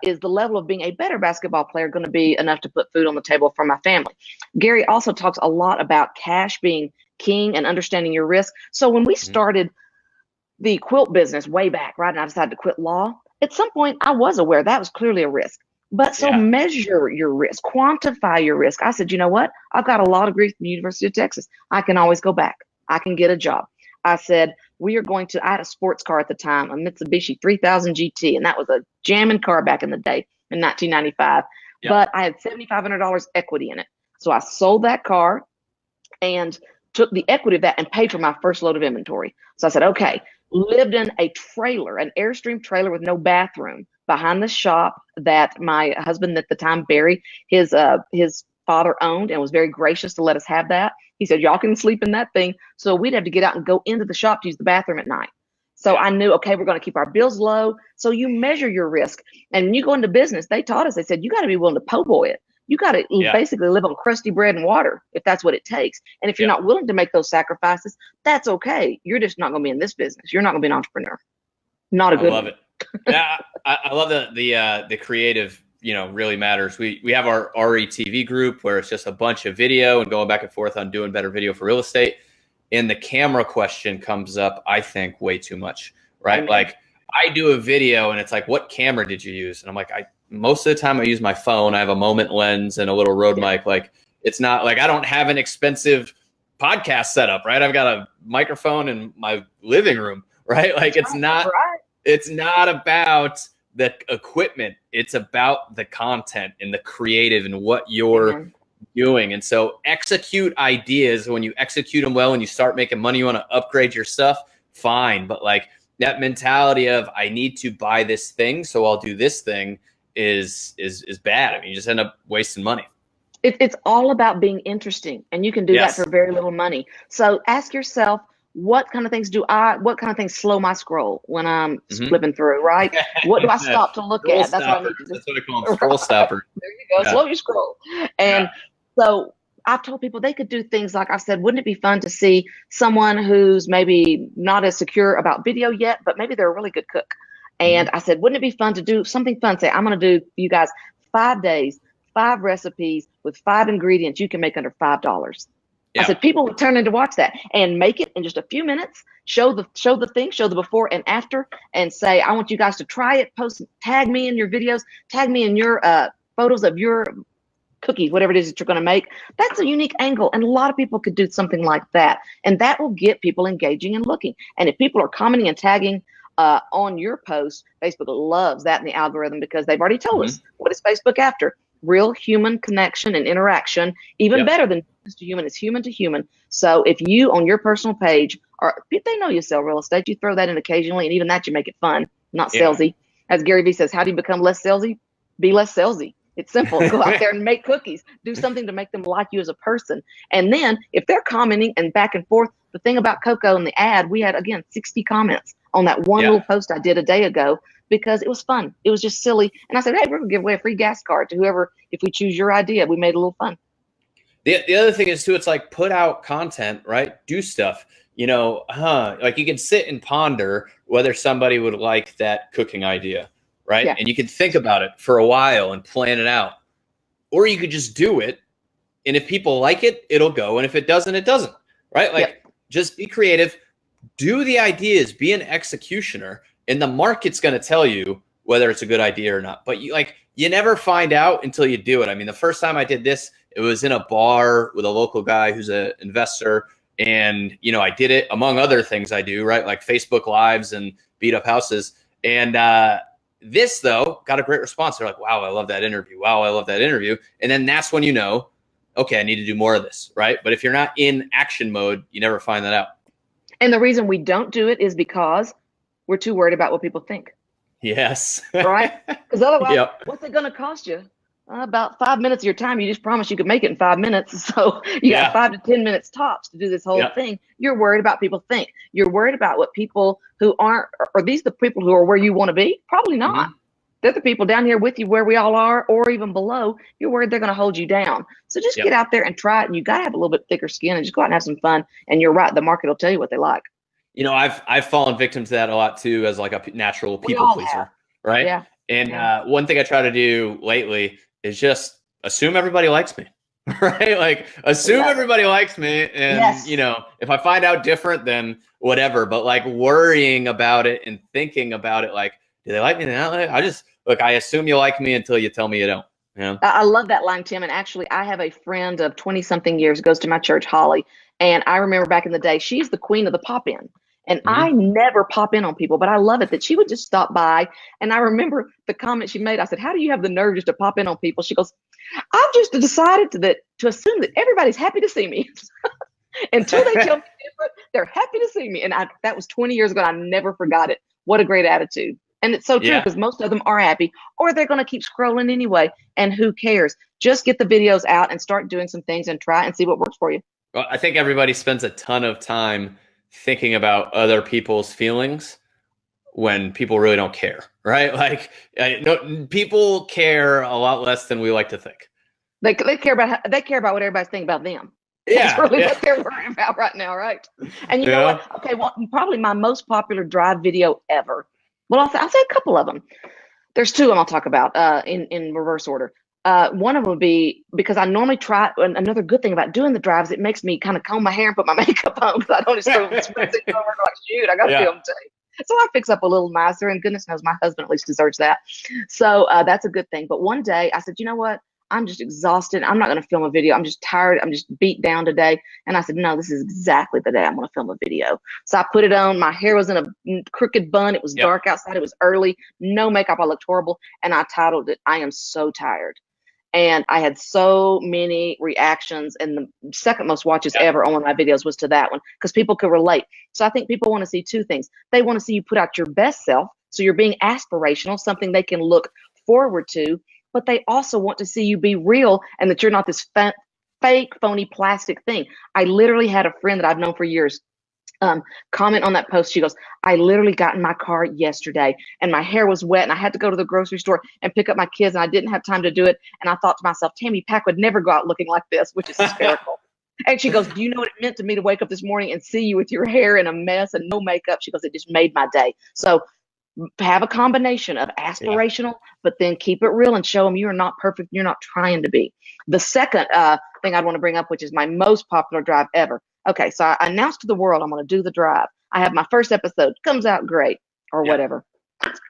is the level of being a better basketball player going to be enough to put food on the table for my family? Gary also talks a lot about cash being king and understanding your risk. So when we started the quilt business way back, right, and I decided to quit law, at some point I was aware that was clearly a risk. But so measure your risk, quantify your risk. I said, you know what? I've got a law degree from the University of Texas. I can always go back. I can get a job. I said, I had a sports car at the time, a Mitsubishi 3000 GT, and that was a jamming car back in the day in 1995. But I had $7,500 equity in it. So I sold that car and took the equity of that and paid for my first load of inventory. So I said, okay, lived in a trailer, an Airstream trailer with no bathroom, behind the shop that my husband at the time, Barry, his father owned and was very gracious to let us have that. He said, y'all can sleep in that thing. So we'd have to get out and go into the shop to use the bathroom at night. So I knew, okay, we're going to keep our bills low. So you measure your risk. And when you go into business, they taught us, they said, you got to be willing to po' boy it. You got to basically live on crusty bread and water if that's what it takes. And if you're not willing to make those sacrifices, that's okay. You're just not going to be in this business. You're not going to be an entrepreneur. Not a good one. I love it. Yeah, I love the creative, really matters. We have our RETV group where it's just a bunch of video and going back and forth on doing better video for real estate. And the camera question comes up, I think, way too much, right? Like I do a video and it's like, what camera did you use? And I'm like, most of the time I use my phone. I have a Moment lens and a little Rode mic. Like it's not like I don't have an expensive podcast setup, right? I've got a microphone in my living room, right? Like it's not about the equipment. It's about the content and the creative and what you're doing. And so execute ideas. When you execute them well and you start making money, you want to upgrade your stuff, fine. But like that mentality of I need to buy this thing, so I'll do this thing is bad. I mean, you just end up wasting money. It's all about being interesting, and you can do that for very little money. So ask yourself, what kind of things slow my scroll when I'm flipping through, right? What do I stop to look at? That's what I need to do. That's what I call them, scroll stopper. There you go. Slow your scroll. And so I've told people they could do things like I said, wouldn't it be fun to see someone who's maybe not as secure about video yet, but maybe they're a really good cook. And I said, wouldn't it be fun to do something fun? Say, I'm going to do for you guys 5 days, 5 recipes with 5 ingredients you can make under $5. I said, people would turn in to watch that and make it in just a few minutes, show the before and after, and say, I want you guys to try it, post, tag me in your videos, tag me in your photos of your cookies, whatever it is that you're going to make. That's a unique angle. And a lot of people could do something like that. And that will get people engaging and looking. And if people are commenting and tagging on your post, Facebook loves that in the algorithm because they've already told us what is Facebook after. Real human connection and interaction, even better than just a human, is human to human. So if you on your personal page, or if they know you sell real estate, you throw that in occasionally, and even that you make it fun, not salesy. As Gary Vee says, how do you become less salesy? Be less salesy. It's simple. Go out there and make cookies. Do something to make them like you as a person. And then if they're commenting and back and forth, the thing about Coco and the ad, we had, again, 60 comments on that one little post I did a day ago because it was fun. It was just silly. And I said, hey, we're going to give away a free gas card to whoever, if we choose your idea. We made it a little fun. The other thing is, too, it's like put out content, right? Do stuff. Like you can sit and ponder whether somebody would like that cooking idea, right? And you can think about it for a while and plan it out. Or you could just do it. And if people like it, it'll go. And if it doesn't, it doesn't, right? Like just be creative, do the ideas, be an executioner, and the market's going to tell you whether it's a good idea or not. But you never find out until you do it. I mean, the first time I did this, it was in a bar with a local guy who's an investor. And, I did it among other things I do, right? Like Facebook Lives and beat up houses. And this, though, got a great response. They're like, wow, I love that interview. Wow, I love that interview. And then that's when okay, I need to do more of this, right? But if you're not in action mode, you never find that out. And the reason we don't do it is because we're too worried about what people think. Yes. Right? Because otherwise, what's it going to cost you? About 5 minutes of your time. You just promised you could make it in 5 minutes. So you got 5 to 10 minutes tops to do this whole thing. You're worried about people think. You're worried about what people who aren't, are these the people who are where you want to be? Probably not. They're the people down here with you where we all are, or even below. You're worried they're going to hold you down. So just get out there and try it. And you got to have a little bit thicker skin and just go out and have some fun. And you're right. The market will tell you what they like. I've fallen victim to that a lot too, as like a natural people pleaser, right? Yeah. And one thing I try to do lately is just assume everybody likes me, right? Like assume everybody likes me. And, if I find out different, then whatever. But like worrying about it and thinking about it, like, do they like me? I assume you like me until you tell me you don't. I love that line, Tim. And actually, I have a friend of 20-something years, goes to my church, Holly. And I remember back in the day, she's the queen of the pop-in. And I never pop in on people, but I love it that she would just stop by. And I remember the comment she made. I said, how do you have the nerve just to pop in on people? She goes, I've just decided to assume that everybody's happy to see me. Until they tell me different, they're happy to see me. And that was 20 years ago. I never forgot it. What a great attitude. And it's so true Yeah. because most of them are happy or they're going to keep scrolling anyway. And who cares? Just get the videos out and start doing some things and try and see what works for you. Well, I think everybody spends a ton of time thinking about other people's feelings when people really don't care, right? Like, no, people care a lot less than we like to think. They care about what everybody's thinking about them. That's Yeah, really yeah. what they're worrying about right now, right? And you know Yeah. what? Okay, well, probably my most popular drive video ever. Well, I'll say a couple of them. There's two of them I'll talk about in reverse order. One of them would be because I normally try. Another good thing about doing the drives, it makes me kind of comb my hair and put my makeup on because I don't just go like, shoot, I got to Yeah. film today. So I fix up a little nicer, and goodness knows my husband at least deserves that. So that's a good thing. But one day I said, you know what? I'm just exhausted. I'm not going to film a video. I'm just tired. I'm just beat down today. And I said, no, this is exactly the day I'm going to film a video. So I put it on. My hair was in a crooked bun. It was Yep. dark outside. It was early. No makeup. I looked horrible. And I titled it, I Am So Tired. And I had so many reactions, and the second most watches ever on one of my videos was to that one because people could relate. So I think people want to see two things. They want to see you put out your best self, so you're being aspirational, something they can look forward to, but they also want to see you be real and that you're not this fake, phony plastic thing. I literally had a friend that I've known for years comment on that post. She goes, I literally got in my car yesterday and my hair was wet and I had to go to the grocery store and pick up my kids and I didn't have time to do it. And I thought to myself, Tammy Pack would never go out looking like this, which is hysterical. And she goes, do you know what it meant to me to wake up this morning and see you with your hair in a mess and no makeup? She goes, it just made my day. So have a combination of aspirational, but then keep it real and show them you're not perfect. You're not trying to be. The second thing I'd want to bring up, which is my most popular drive ever. Okay, so I announced to the world I'm going to do the drive. I have my first episode, comes out great, or whatever.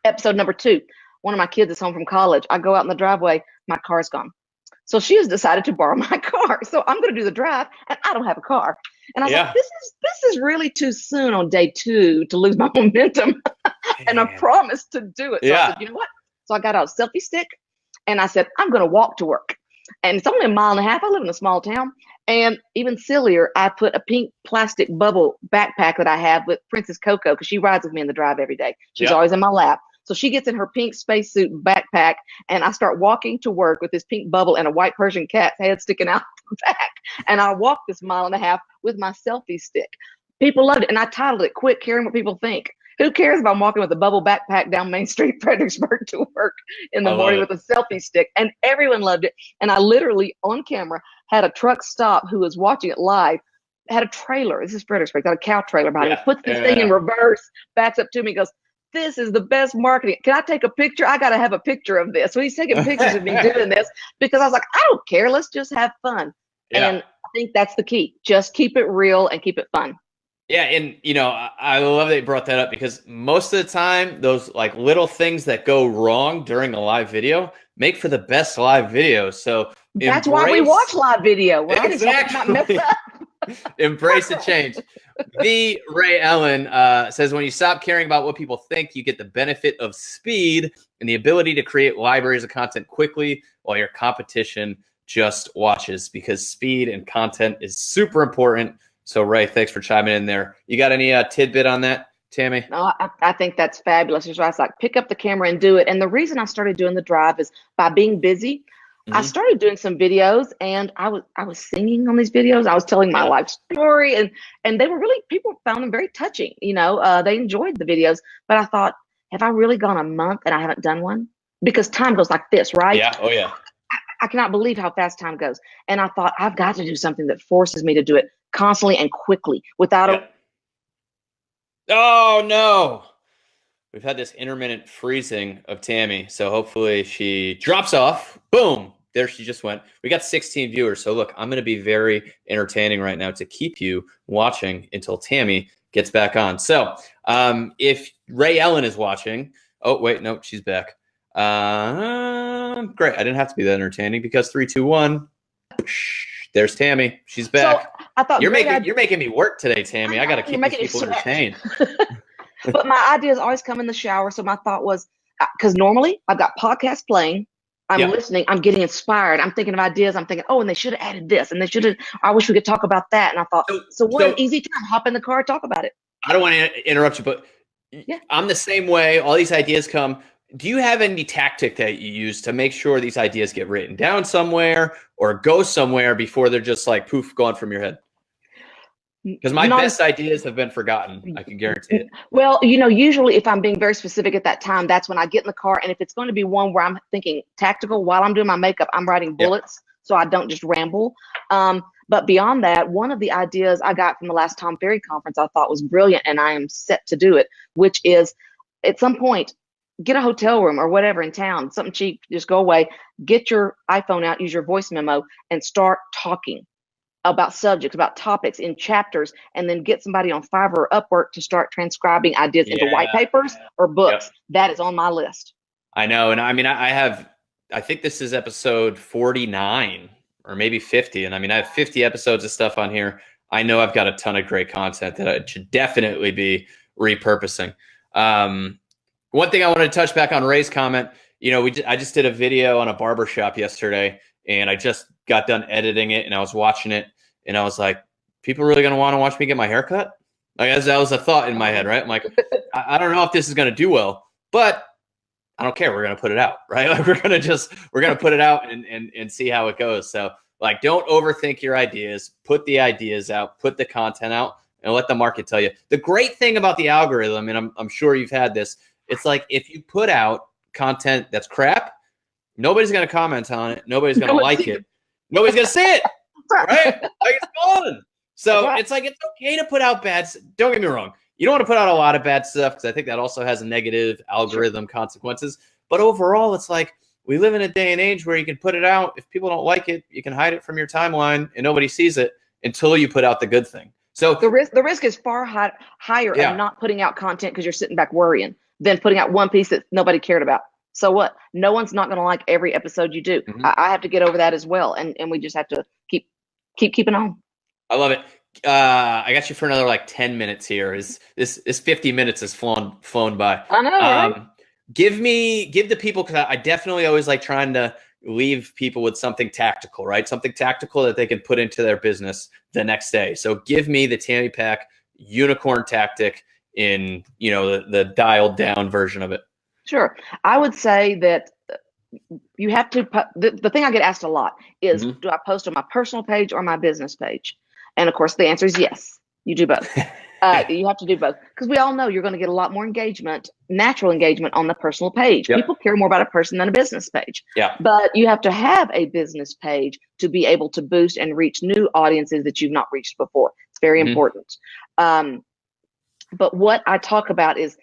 Episode number 2, one of my kids is home from college. I go out in the driveway, my car's gone. So she has decided to borrow my car. So I'm going to do the drive, and I don't have a car. And I was like, this is really too soon on day 2 to lose my momentum. And I promised to do it. So I said, you know what? So I got out a selfie stick, and I said, I'm going to walk to work. And it's only a mile and a half. I live in a small town. And even sillier, I put a pink plastic bubble backpack that I have with Princess Coco because she rides with me in the drive every day. She's always in my lap. So she gets in her pink spacesuit backpack, and I start walking to work with this pink bubble and a white Persian cat's head sticking out the back. And I walked this mile and a half with my selfie stick. People loved it. And I titled it, Quit Caring What People Think. Who cares if I'm walking with a bubble backpack down Main Street, Fredericksburg to work in the morning with a selfie stick? And everyone loved it. And I literally, on camera, had a truck stop who was watching it live, had a trailer. This is Fredericksburg, got a cow trailer behind me. Puts this thing in reverse, backs up to me, goes, this is the best marketing. Can I take a picture? I got to have a picture of this. So he's taking pictures of me doing this because I was like, I don't care. Let's just have fun. And I think that's the key. Just keep it real and keep it fun. Yeah, and I love that you brought that up because most of the time, those like little things that go wrong during a live video make for the best live videos. So that's why we watch live video. Right? Exactly. Embrace the change. The Ray Ellen says, when you stop caring about what people think, you get the benefit of speed and the ability to create libraries of content quickly while your competition just watches, because speed and content is super important. So, Ray, thanks for chiming in there. You got any tidbit on that, Tammy? No, I think that's fabulous. It's like pick up the camera and do it. And the reason I started doing the drive is by being busy. I started doing some videos, and I was singing on these videos. I was telling my life story, and they were really, people found them very touching. They enjoyed the videos. But I thought, have I really gone a month and I haven't done one? Because time goes like this, right? Yeah. Oh yeah. I cannot believe how fast time goes. And I thought, I've got to do something that forces me to do it constantly and quickly without Oh no. We've had this intermittent freezing of Tammy, so hopefully she drops off. Boom. There she just went. We got 16 viewers. So look, I'm going to be very entertaining right now to keep you watching until Tammy gets back on. So if Ray Ellen is watching, oh wait, no, she's back. Great. I didn't have to be that entertaining because 3, 2, 1. There's Tammy. She's back. So I thought you're making me work today, Tammy. I got to keep these people entertained. But my ideas always come in the shower. So my thought was, because normally I've got podcasts playing, I'm listening, I'm getting inspired, I'm thinking of ideas, I'm thinking, oh, and they should have added this, and they should have, I wish we could talk about that. And I thought, so what an easy time, hop in the car, talk about it. I don't want to interrupt you, but Yeah. I'm the same way. All these ideas come. Do you have any tactic that you use to make sure these ideas get written down somewhere or go somewhere before they're just like poof, gone from your head? Because my Not best ideas have been forgotten. I can guarantee it. well, usually if I'm being very specific at that time, that's when I get in the car. And if it's going to be one where I'm thinking tactical while I'm doing my makeup, I'm writing Yep. bullets so I don't just ramble. But beyond that, one of the ideas I got from the last Tom Ferry conference I thought was brilliant, and I am set to do it, which is at some point, get a hotel room or whatever in town, something cheap, just go away, get your iPhone out, use your voice memo, and start talking about subjects, about topics in chapters, and then get somebody on Fiverr or Upwork to start transcribing ideas into white Yeah. papers or books. Yep. That is on my list. I know. And I mean, I think this is episode 49 or maybe 50. And I mean, I have 50 episodes of stuff on here. I know I've got a ton of great content that I should definitely be repurposing. One thing I wanted to touch back on Ray's comment, I just did a video on a barbershop yesterday, and I just got done editing it, and I was watching it, and I was like, people really going to want to watch me get my hair cut? Like, that was a thought in my head, right? I'm like, I don't know if this is going to do well, but I don't care. We're going to put it out, right? Like, we're going to put it out and see how it goes. So, like, don't overthink your ideas. Put the ideas out, put the content out, and let the market tell you. The great thing about the algorithm, and I'm sure you've had this, it's like if you put out content that's crap, nobody's going to comment on it. Nobody's going to like it. Nobody's going to see it, right? Like, it's gone. So it's like, it's okay to put out bad. Don't get me wrong. You don't want to put out a lot of bad stuff because I think that also has negative algorithm consequences. But overall, it's like we live in a day and age where you can put it out. If people don't like it, you can hide it from your timeline and nobody sees it until you put out the good thing. So the risk is far higher of not putting out content because you're sitting back worrying than putting out one piece that nobody cared about. So what? No one's not going to like every episode you do. Mm-hmm. I have to get over that as well, and we just have to keep keeping on. I love it. I got you for another like 10 minutes here. This 50 minutes has flown by. I know, right? Give the people, because I definitely always like trying to leave people with something tactical, right? Something tactical that they can put into their business the next day. So give me the Tammy Pack unicorn tactic in, the dialed down version of it. Sure. I would say that you have to, the thing I get asked a lot is, do I post on my personal page or my business page? And of course, the answer is yes, you do both. You have to do both because we all know you're going to get a lot more engagement, natural engagement on the personal page. Yep. People care more about a person than a business page. Yeah. But you have to have a business page to be able to boost and reach new audiences that you've not reached before. It's very important. But what I talk about is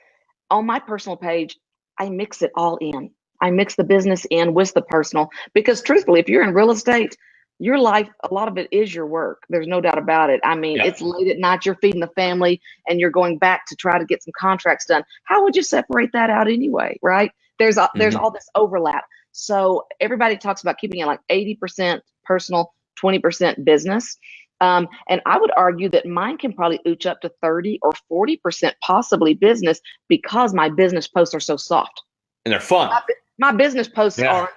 on my personal page, I mix it all in. I mix the business in with the personal because truthfully, if you're in real estate, your life, a lot of it is your work. There's no doubt about it. I mean, It's late at night, you're feeding the family and you're going back to try to get some contracts done. How would you separate that out anyway, right? There's all this overlap. So everybody talks about keeping it like 80% personal, 20% business. And I would argue that mine can probably ooch up to 30 or 40% possibly business because my business posts are so soft. And they're fun. My business posts aren't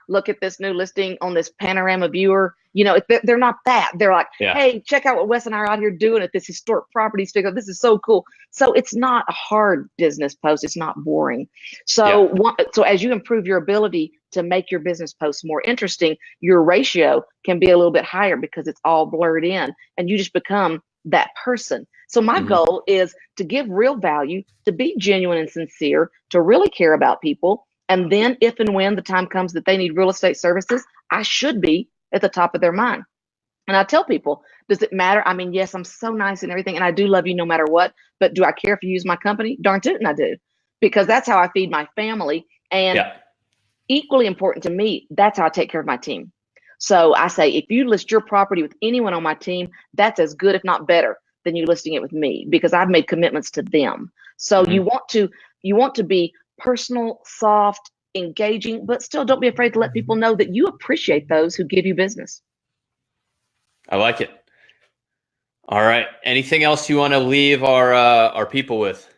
look at this new listing on this panorama viewer. They're not that. They're like, hey, check out what Wes and I are out here doing at this historic property sticker. This is so cool. So it's not a hard business post. It's not boring. So so as you improve your ability to make your business posts more interesting, your ratio can be a little bit higher because it's all blurred in and you just become that person. So my goal is to give real value, to be genuine and sincere, to really care about people. And then if and when the time comes that they need real estate services, I should be at the top of their mind. And I tell people, does it matter? I mean, yes, I'm so nice and everything, and I do love you no matter what, but do I care if you use my company? Darn tootin' I do, because that's how I feed my family. And equally important to me, that's how I take care of my team. So I say, if you list your property with anyone on my team, that's as good, if not better, than you listing it with me, because I've made commitments to them. So you want to be personal, soft, engaging, but still don't be afraid to let people know that you appreciate those who give you business. I like it. All right. Anything else you want to leave our people with?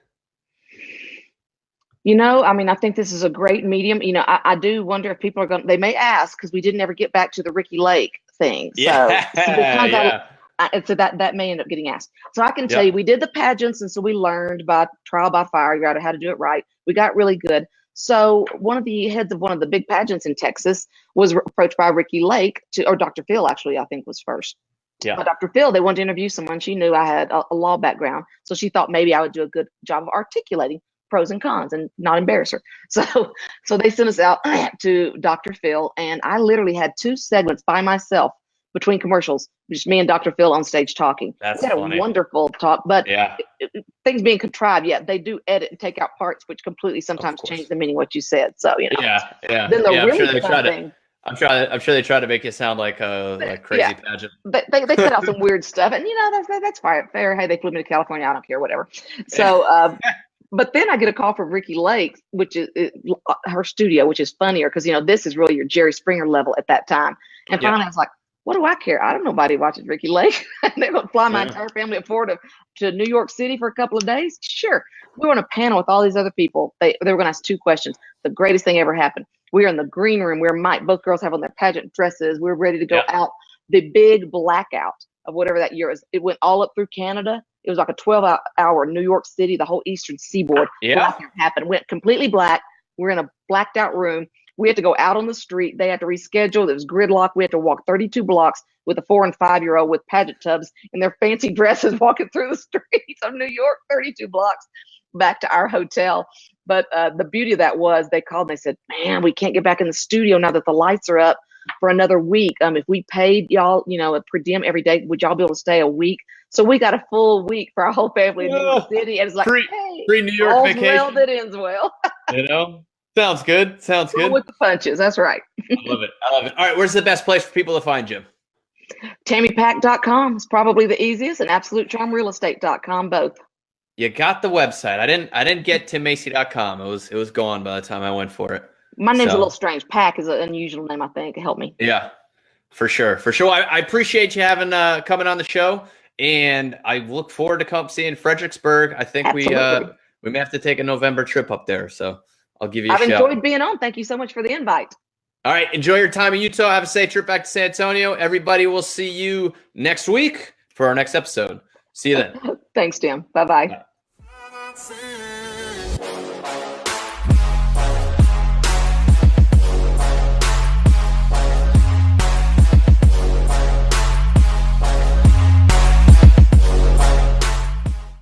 I think this is a great medium. I do wonder if people are they may ask, because we didn't ever get back to the Ricky Lake thing. So And so that may end up getting asked. So I can tell you, we did the pageants, and so we learned by trial by fire how to do it right. We got really good. So one of the heads of one of the big pageants in Texas was approached by Ricky Lake or Dr. Phil, actually, I think was first. Yeah. But Dr. Phil, they wanted to interview someone. She knew I had a law background, so she thought maybe I would do a good job of articulating pros and cons and not embarrass her. So they sent us out to Dr. Phil, and I literally had 2 segments by myself between commercials, just me and Dr. Phil on stage talking. That's we had funny. A wonderful talk, but yeah, things being contrived, they do edit and take out parts which completely sometimes change the meaning of what you said. So yeah. Then the really fun thing. I'm sure they try to make it sound like a crazy pageant. They cut out some weird stuff, and that's fair. Hey, they flew me to California. I don't care, whatever. So, but then I get a call from Ricky Lake, which is her studio, which is funnier because this is really your Jerry Springer level at that time. And finally, I was like, what do I care? I don't know nobody watches Ricky Lake. They're going to fly my entire family up forward to New York City for a couple of days. Sure. We were on a panel with all these other people. They were going to ask 2 questions. The greatest thing ever happened. We were in the green room where both girls have on their pageant dresses. We were ready to go out. The big blackout of whatever that year is. It went all up through Canada. It was like a 12-hour New York City, the whole eastern seaboard. Blackout happened. Went completely black. We're in a blacked out room. We had to go out on the street. They had to reschedule. There was gridlock. We had to walk 32 blocks with a 4- and 5-year-old with pageant tubs in their fancy dresses walking through the streets of New York, 32 blocks back to our hotel. But the beauty of that was they called and they said, man, we can't get back in the studio now that the lights are up for another week. If we paid y'all, a per diem every day, would y'all be able to stay a week? So we got a full week for our whole family in New York City. And it's like, free New York all's vacation. Well that ends well. Sounds good. Roll with the punches. That's right. I love it. All right. Where's the best place for people to find you? TammyPack.com is probably the easiest, and AbsoluteCharmRealEstate.com, both. You got the website. I didn't get to Macy.com. It was gone by the time I went for it. My name's a little strange. Pack is an unusual name, I think. Help me. Yeah, for sure. I appreciate you having coming on the show, and I look forward to come seeing Fredericksburg. I think we may have to take a November trip up there. So I'll give you a shout. I've enjoyed being on. Thank you so much for the invite. All right. Enjoy your time in Utah. Have a safe trip back to San Antonio. Everybody, will see you next week for our next episode. See you then. Thanks, Tim. Bye-bye. Bye.